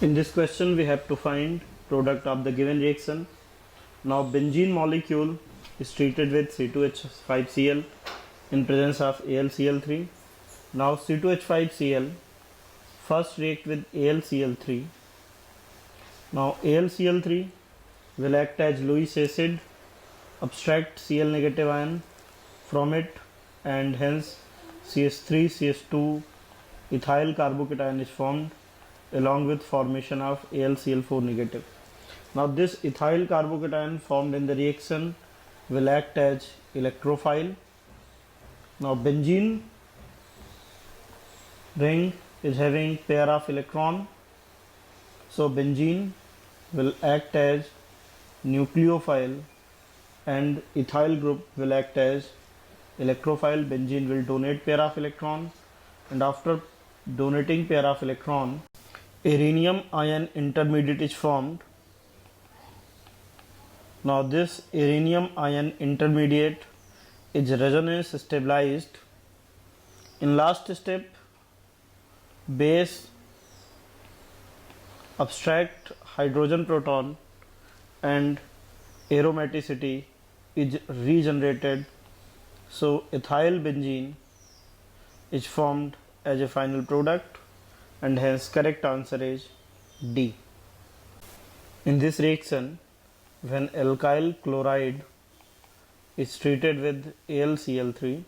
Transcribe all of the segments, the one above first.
In this question, we have to find product of the given reaction. Now, benzene molecule is treated with C2H5Cl in presence of AlCl3. Now, C2H5Cl first react with AlCl3. Now, AlCl3 will act as Lewis acid, abstract Cl negative ion from it, and hence CH3CH2 ethyl carbocation is formed along with formation of AlCl4 negative. Now this ethyl carbocation formed in the reaction will act as electrophile. Now benzene ring is having pair of electron, so benzene will act as nucleophile and ethyl group will act as electrophile. Benzene will donate pair of electron, and after donating pair of electron, uranium ion intermediate is formed. Now this uranium ion intermediate is resonance stabilized. In last step, base abstract hydrogen proton and aromaticity is regenerated, so ethyl benzene is formed as a final product, and hence correct answer is D. In this reaction, when alkyl chloride is treated with AlCl3,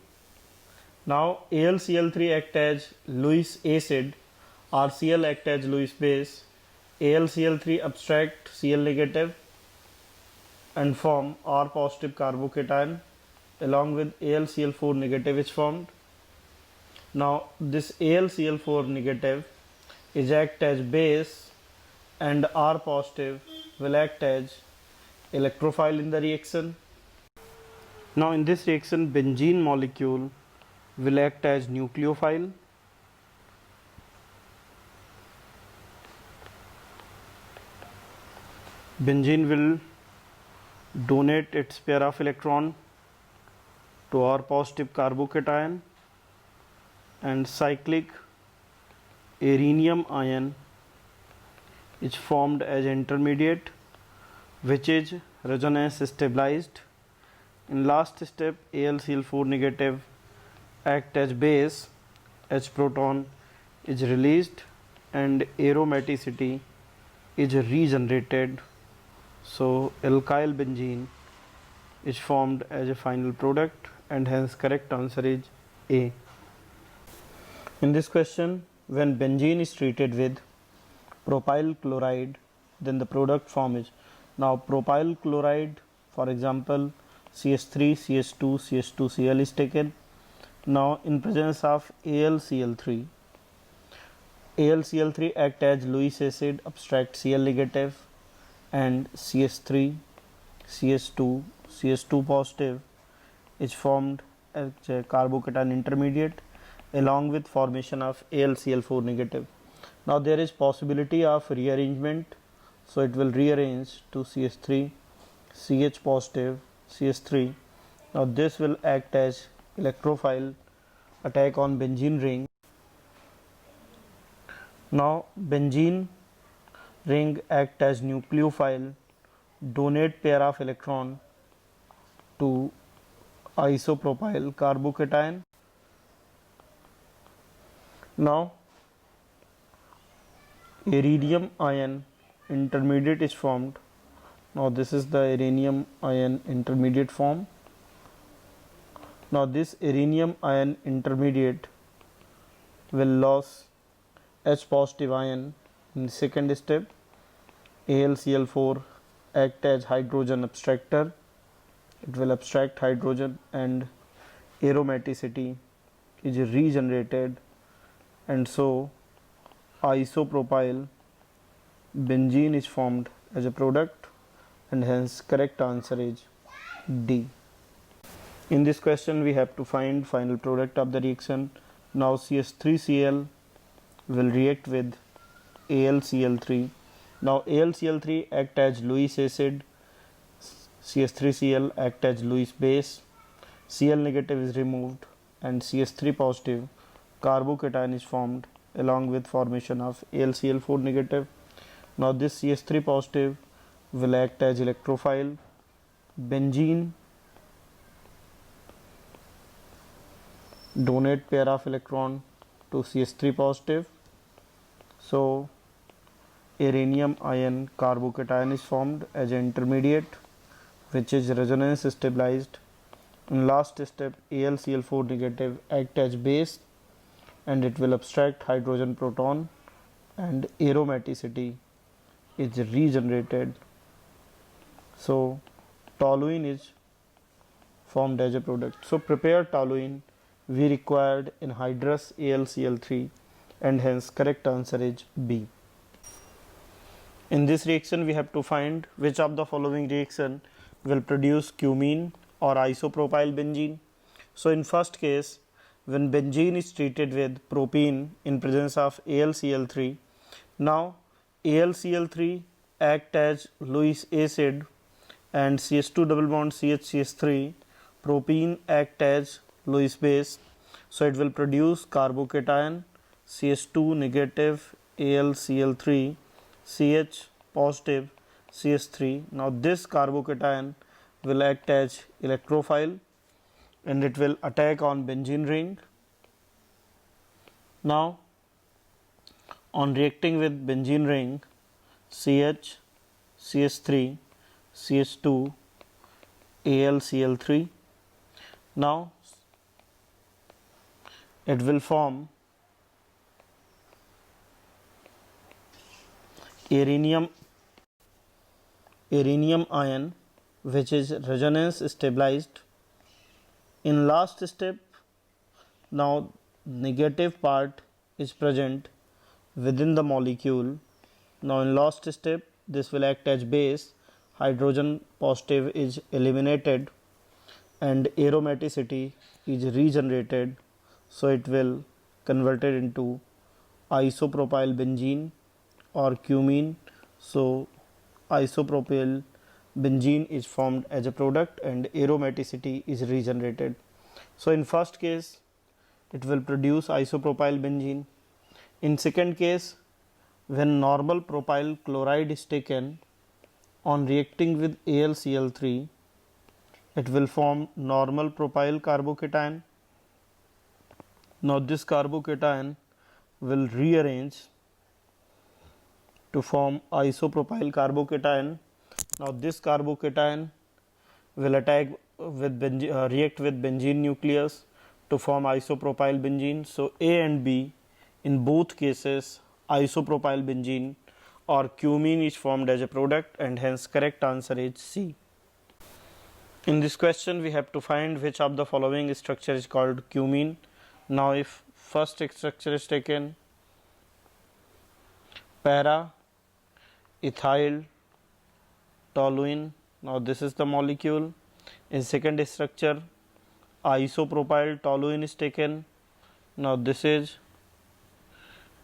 now AlCl3 act as Lewis acid, RCl act as Lewis base, AlCl3 abstract Cl negative and form R positive carbocation along with AlCl4 negative is formed. Now this AlCl4 negative is act as base and R positive will act as electrophile in the reaction. Now in this reaction, benzene molecule will act as nucleophile. Benzene will donate its pair of electron to R positive carbocation, and cyclic uranium ion is formed as intermediate, which is resonance stabilized. In last step, AlCl4 negative act as base, H proton is released and aromaticity is regenerated, so alkyl benzene is formed as a final product, and hence correct answer is A. In this question, when benzene is treated with propyl chloride, then the product form is, now propyl chloride, for example CH3 CH2 CH2Cl is taken. Now in presence of AlCl3, AlCl3 act as Lewis acid, abstract Cl negative, and CH3 CH2 CH2 positive is formed as a carbocation intermediate along with formation of AlCl4 negative. Now there is possibility of rearrangement, so it will rearrange to CH3 CH positive CH3. Now this will act as electrophile, attack on benzene ring. Now benzene ring act as nucleophile, donate pair of electron to isopropyl carbocation. Now iridium ion intermediate is formed. Now this is the uranium ion intermediate form. Now this uranium ion intermediate will lose H positive ion. In the second step, AlCl4 act as hydrogen abstractor. It will abstract hydrogen and aromaticity is regenerated, and so isopropyl benzene is formed as a product, and hence correct answer is D. In this question, we have to find final product of the reaction. Now CH3Cl will react with AlCl3. Now AlCl3 act as Lewis acid, CH3Cl act as Lewis base, Cl negative is removed and CH3 positive carbocation is formed along with formation of AlCl4 negative. Now this CH3 positive will act as electrophile. Benzene donate pair of electron to CH3 positive. So uranium ion carbocation is formed as an intermediate which is resonance stabilized. In last step, AlCl4 negative act as base and it will abstract hydrogen proton and aromaticity is regenerated. So toluene is formed as a product. So prepare toluene we required anhydrous AlCl3 and hence correct answer is B. In this reaction we have to find which of the following reaction will produce cumene or isopropyl benzene. So in first case, when benzene is treated with propene in presence of AlCl3, now AlCl3 act as Lewis acid and CH2 double bond CH3, propene act as Lewis base. So it will produce carbocation CH2 negative AlCl3 CH positive CH3. Now this carbocation will act as electrophile and it will attack on benzene ring. Now on reacting with benzene ring, CH, CH3, CH2, AlCl3. Now it will form uranium ion which is resonance stabilized. In last step, now negative part is present within the molecule. Now in last step, this will act as base, hydrogen positive is eliminated and aromaticity is regenerated. So it will converted into isopropyl benzene or cumene. So isopropyl benzene is formed as a product and aromaticity is regenerated. So in first case it will produce isopropyl benzene. In second case, when normal propyl chloride is taken on reacting with AlCl3, it will form normal propyl carbocation. Now this carbocation will rearrange to form isopropyl carbocation. Now this carbocation will attack with react with benzene nucleus to form isopropyl benzene. So A and B, in both cases isopropyl benzene or cumene is formed as a product and hence correct answer is C. In this question we have to find which of the following structure is called cumene. Now if first structure is taken, para ethyl toluene, now this is the molecule. In second structure, isopropyl toluene is taken. Now this is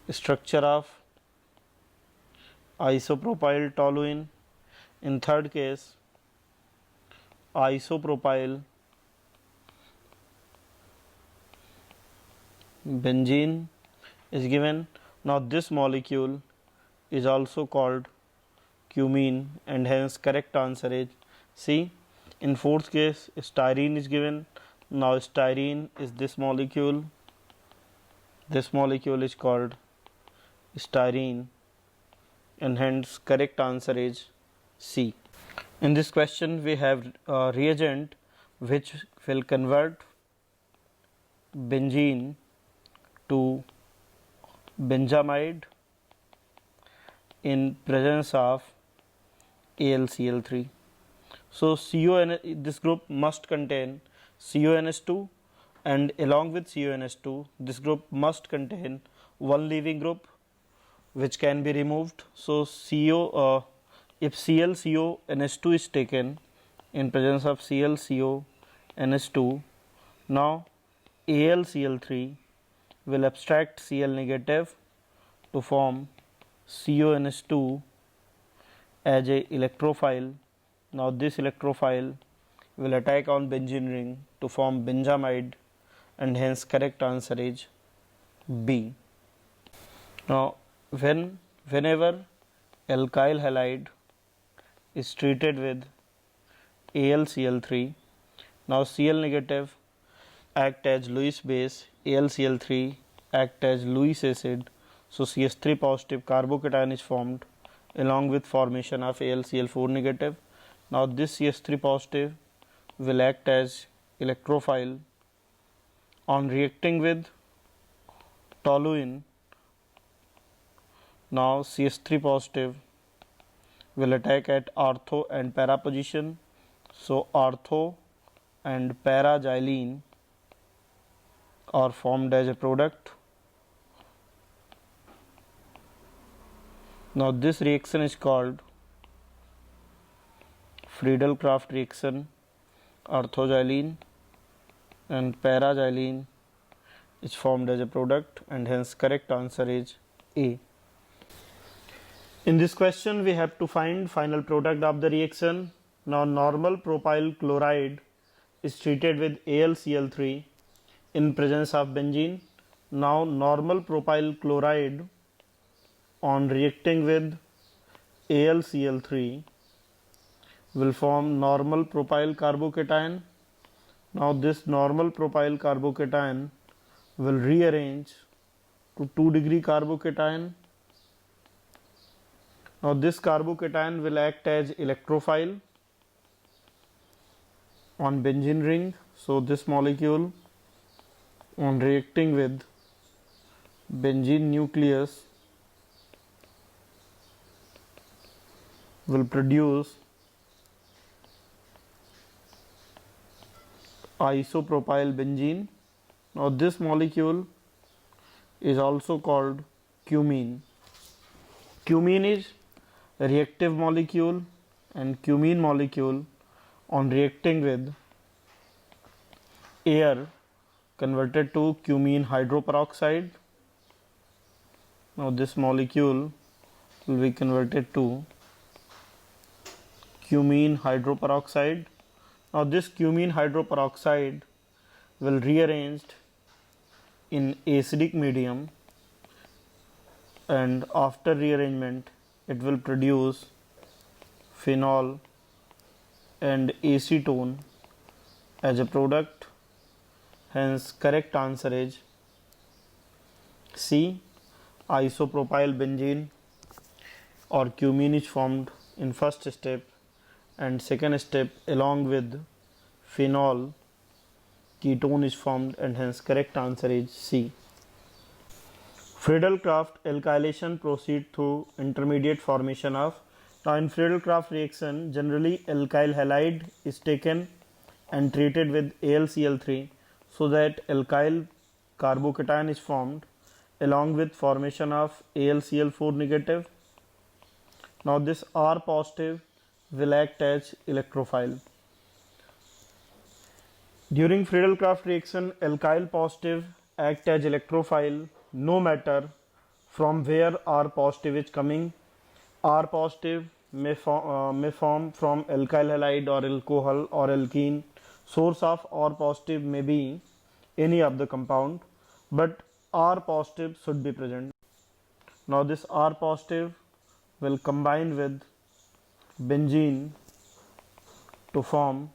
structure of isopropyl toluene. In third case, isopropyl benzene is given. Now this molecule is also called cumene and hence correct answer is C. In fourth case, styrene is given. Now styrene is this molecule. This molecule is called styrene and hence correct answer is C. In this question we have a reagent which will convert benzene to benzamide in presence of AlCl3. So this group must contain CONH2 and along with CONH2 this group must contain one leaving group which can be removed. So if ClCONH2 is taken in presence of ClCONH2, now AlCl3 will abstract Cl negative to form CONH2 as a electrophile. Now this electrophile will attack on benzene ring to form benzamide and hence correct answer is B. Now whenever alkyl halide is treated with AlCl3. Now Cl negative act as Lewis base, AlCl3 act as Lewis acid, so CH3 positive carbocation is formed along with formation of AlCl4 negative. Now this CH3 positive will act as electrophile on reacting with toluene. Now CH3 positive will attack at ortho and para position, so ortho and para xylene are formed as a product. Now this reaction is called Friedel-Crafts reaction. Orthoxylene and para-xylene is formed as a product, and hence correct answer is A. In this question we have to find final product of the reaction. Now normal propyl chloride is treated with AlCl3 in presence of benzene. Now normal propyl chloride on reacting with AlCl3 will form normal propyl carbocation. Now this normal propyl carbocation will rearrange to 2-degree carbocation. Now this carbocation will act as electrophile on benzene ring. So this molecule on reacting with benzene nucleus will produce isopropyl benzene. Now this molecule is also called cumene. Cumene is a reactive molecule, and cumene molecule on reacting with air converted to cumene hydroperoxide. Now this molecule will be converted to cumene hydroperoxide. Now this cumene hydroperoxide will rearranged in acidic medium, and after rearrangement it will produce phenol and acetone as a product. Hence correct answer is C. Isopropyl benzene or cumene is formed in first step, and second step along with phenol ketone is formed, and hence correct answer is C. Friedel-Crafts alkylation proceeds through intermediate formation of. Now in Friedel-Crafts reaction generally alkyl halide is taken and treated with AlCl3 so that alkyl carbocation is formed along with formation of AlCl4 negative. Now this R positive will act as electrophile. During Friedel-Crafts reaction, alkyl positive act as electrophile no matter from where R positive is coming. R positive may form from alkyl halide or alcohol or alkene. Source of R positive may be any of the compound, but R positive should be present. Now this R positive will combine with benzene to form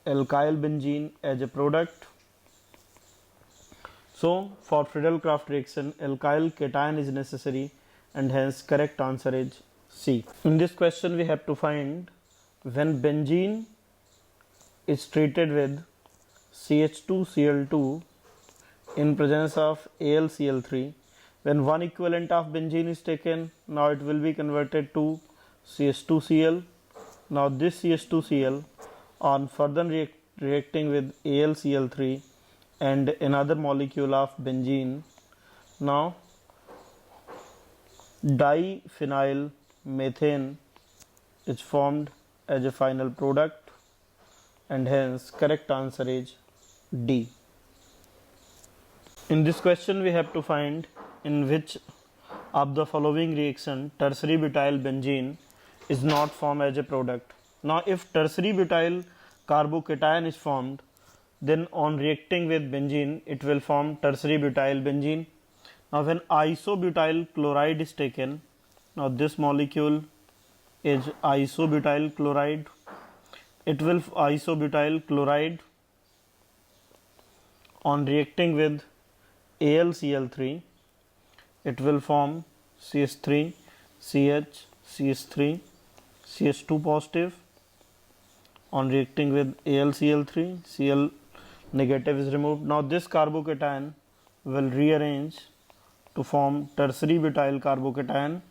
alkyl benzene as a product. So for Friedel-Crafts reaction alkyl cation is necessary, and hence correct answer is C. In this question we have to find when benzene is treated with CH2Cl2 in presence of AlCl3, when one equivalent of benzene is taken, now it will be converted to CH2Cl. Now this CH2Cl on further reacting with AlCl3 and another molecule of benzene, now diphenyl methane is formed as a final product, and hence correct answer is D. In this question we have to find in which of the following reaction tertiary butyl benzene is not formed as a product. Now if tertiary butyl carbocation is formed, then on reacting with benzene it will form tertiary butyl benzene. Now when isobutyl chloride is taken Now this molecule is isobutyl chloride. It will isobutyl chloride on reacting with AlCl3, it will form CH3 CH CH3 CH2 positive. On reacting with AlCl3, Cl negative is removed. Now this carbocation will rearrange to form tertiary butyl carbocation,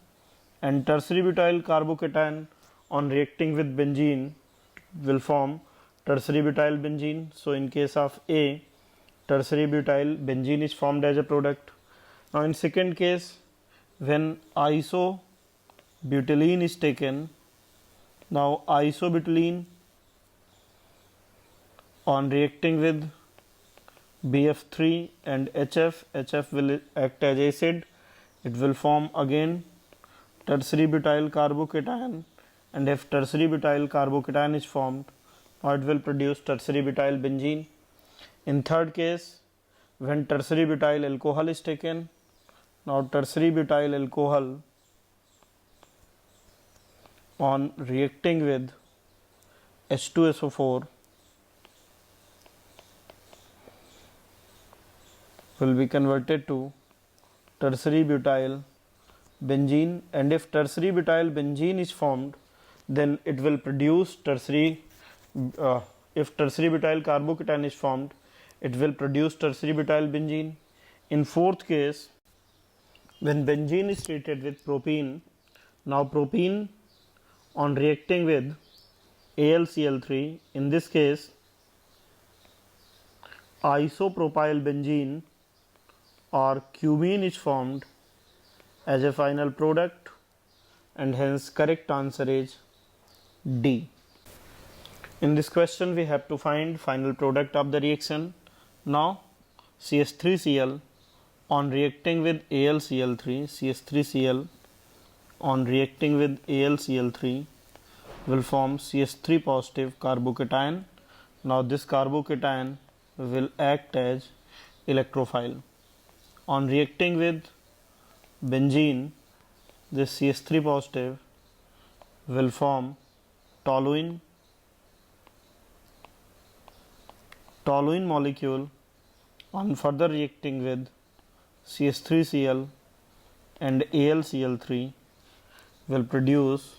and tertiary butyl carbocation on reacting with benzene will form tertiary butyl benzene. So in case of A, tertiary butyl benzene is formed as a product. Now in second case, when isobutylene is taken, now isobutylene on reacting with BF3 and HF will act as acid. It will form again tertiary butyl carbocation, and if tertiary butyl carbocation is formed, now it will produce tertiary butyl benzene. In third case, when tertiary butyl alcohol is taken, now tertiary butyl alcohol on reacting with H2SO4 will be converted to tertiary butyl benzene, and if tertiary butyl benzene is formed, then it will produce tertiary if tertiary butyl carbocation is formed, it will produce tertiary butyl benzene. In fourth case, when benzene is treated with propene, now propene on reacting with AlCl3, in this case isopropyl benzene or cumene is formed as a final product, and hence correct answer is D. In this question we have to find final product of the reaction. Now CH3Cl on reacting with AlCl3, CH3Cl on reacting with AlCl3 will form CH3 positive carbocation. Now this carbocation will act as electrophile. On reacting with benzene, this CH3 positive will form toluene. Toluene molecule on further reacting with CH3Cl and AlCl3 will produce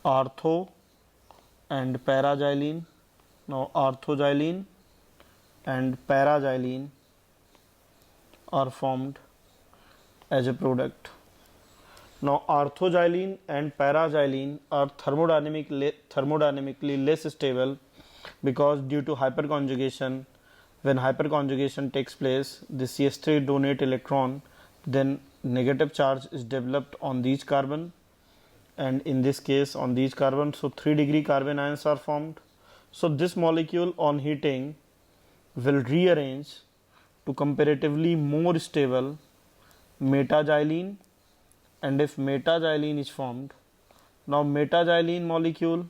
ortho and paraxylene. Now orthoxylene and paraxylene are formed as a product. Now orthoxylene and paraxylene are thermodynamically less stable, because due to hyperconjugation, when hyperconjugation takes place, the CH3 donate electron, then negative charge is developed on these carbon, and in this case on these carbon, so 3° carbon ions are formed. So this molecule on heating will rearrange to comparatively more stable metaxylene, and if metaxylene is formed, now metaxylene molecule,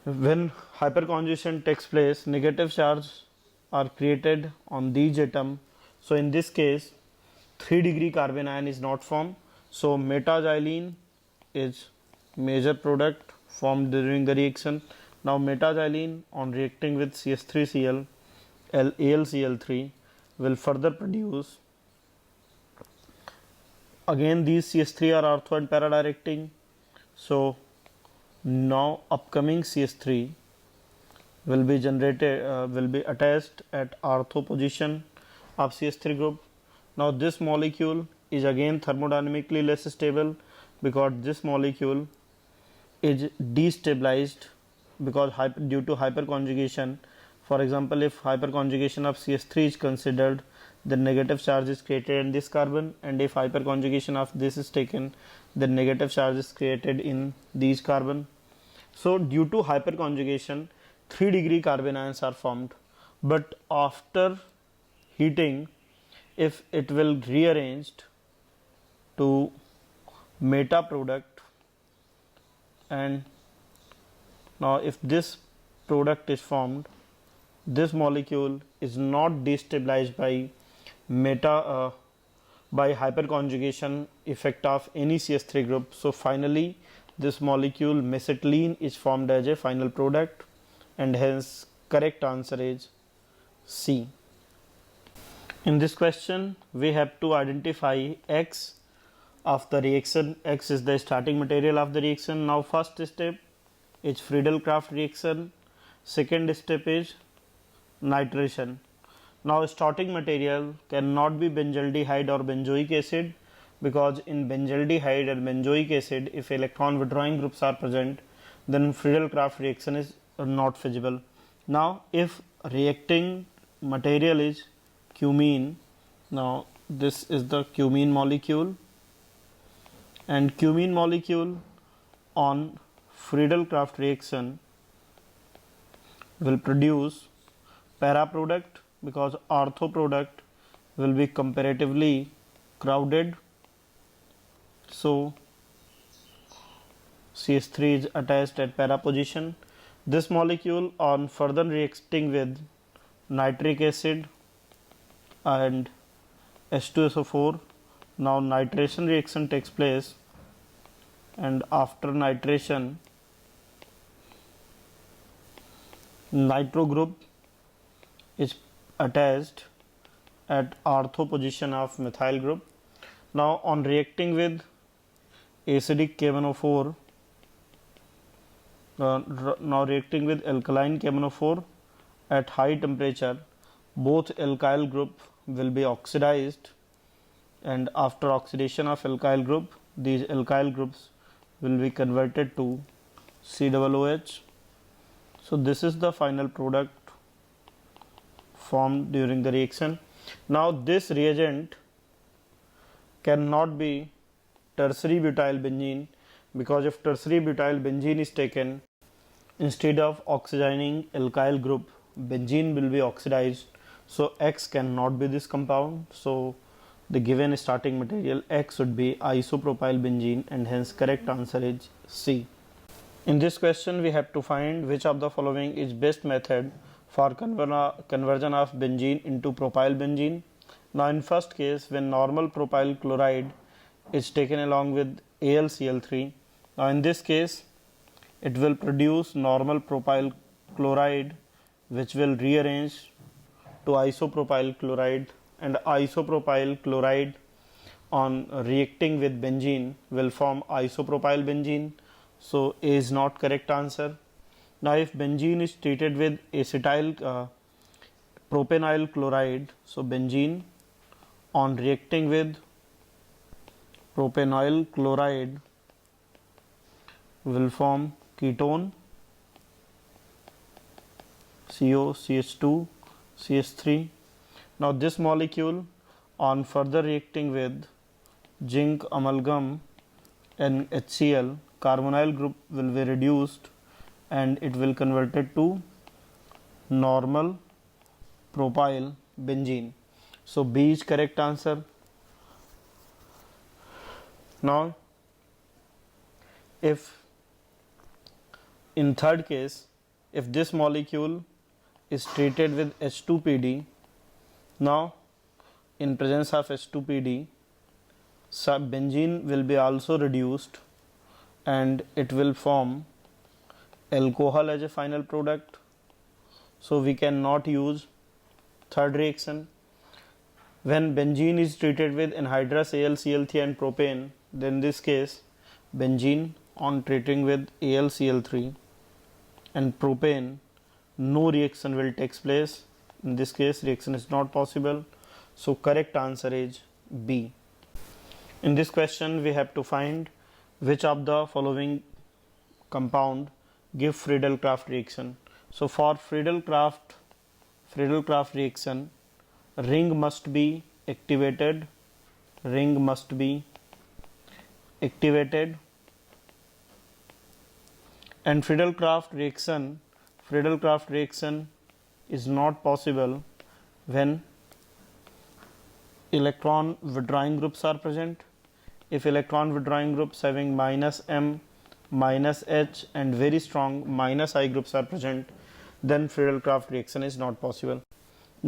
when hyperconjugation takes place, negative charge are created on these atom. So in this case 3° carbon ion is not formed. So metaxylene is major product formed during the reaction. Now metaxylene on reacting with CH3Cl AlCl3 will further produce, again these CH3 are ortho and para directing. So now upcoming CH3 will be generated, will be attached at ortho position of CH3 group. Now this molecule is again thermodynamically less stable, because this molecule is destabilized because due to hyperconjugation. For example, if hyperconjugation of CH3 is considered, then negative charge is created in this carbon, and if hyperconjugation of this is taken, then negative charge is created in these carbon. So due to hyperconjugation 3° carbon ions are formed, but after heating, if it will rearranged to meta product, and now if this product is formed, this molecule is not destabilized by by hyperconjugation effect of any CH3 group. So finally this molecule mesitylene is formed as a final product, and hence correct answer is C. In this question we have to identify X of the reaction. X is the starting material of the reaction. Now first step is Friedel-Crafts reaction, second step is nitration. Now starting material cannot be benzaldehyde or benzoic acid, because in benzaldehyde and benzoic acid if electron withdrawing groups are present, then Friedel-Crafts reaction is not feasible. Now if reacting material is cumene, now this is the cumene molecule, and cumene molecule on Friedel-Crafts reaction will produce para product, because ortho product will be comparatively crowded. So CH3 is attached at para position. This molecule on further reacting with nitric acid and H2SO4, now nitration reaction takes place, and after nitration nitro group is attached at ortho position of methyl group. Now on reacting with acidic KMnO4, now reacting with alkaline KMnO4 at high temperature, both alkyl group will be oxidized, and after oxidation of alkyl group, these alkyl groups will be converted to COOH. So this is the final product formed during the reaction. Now this reagent cannot be tertiary butyl benzene, because if tertiary butyl benzene is taken, instead of oxidizing alkyl group, benzene will be oxidized. So X cannot be this compound. So the given starting material X should be isopropyl benzene, and hence correct answer is C. In this question we have to find which of the following is best method for conversion of benzene into propyl benzene. Now in first case, when normal propyl chloride is taken along with AlCl3, now in this case it will produce normal propyl chloride, which will rearrange to isopropyl chloride, and isopropyl chloride on reacting with benzene will form isopropyl benzene. So A is not correct answer. Now if benzene is treated with acetyl propenyl chloride, so benzene on reacting with propenyl chloride will form ketone COCH2 CH3. Now this molecule on further reacting with zinc amalgam and HCl, carbonyl group will be reduced and it will converted to normal propyl benzene. So B is correct answer. Now if in third case, if this molecule is treated with H2PD, now in presence of H2PD, benzene will be also reduced and it will form alcohol as a final product. So we cannot use third reaction. When benzene is treated with anhydrous AlCl3 and propane, then in this case benzene on treating with AlCl3 and propane, no reaction will take place. In this case reaction is not possible. So correct answer is B. In this question we have to find which of the following compound give Friedel-Crafts reaction. So for Friedel-Crafts reaction, ring must be activated, and Friedel-Crafts reaction is not possible when electron withdrawing groups are present. If electron withdrawing groups having -M, -H and very strong -I groups are present, then Friedel-Crafts reaction is not possible.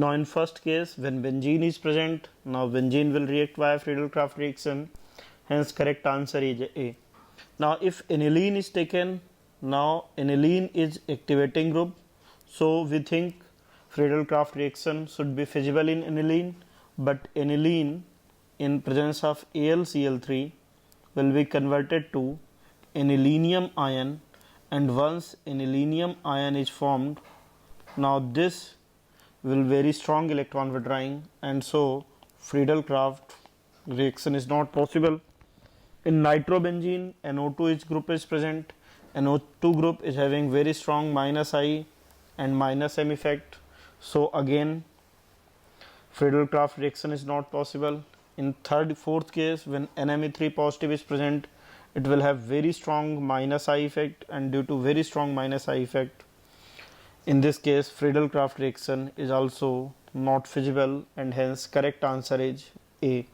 Now in first case, when benzene is present, now benzene will react via Friedel-Crafts reaction, hence correct answer is A. Now if aniline is taken, now aniline is activating group, so we think Friedel-Crafts reaction should be feasible in aniline, but aniline in presence of AlCl3 will be converted to anilinium ion, and once anilinium ion is formed, now this will very strong electron withdrawing, and so Friedel-Crafts reaction is not possible. In nitrobenzene, NO2 group is present. NO2 group is having very strong -I and -M effect, so again Friedel-Crafts reaction is not possible. In fourth case, when NMe3 positive is present, it will have very strong -I effect, and due to very strong -I effect, in this case Friedel-Crafts reaction is also not feasible, and hence correct answer is A.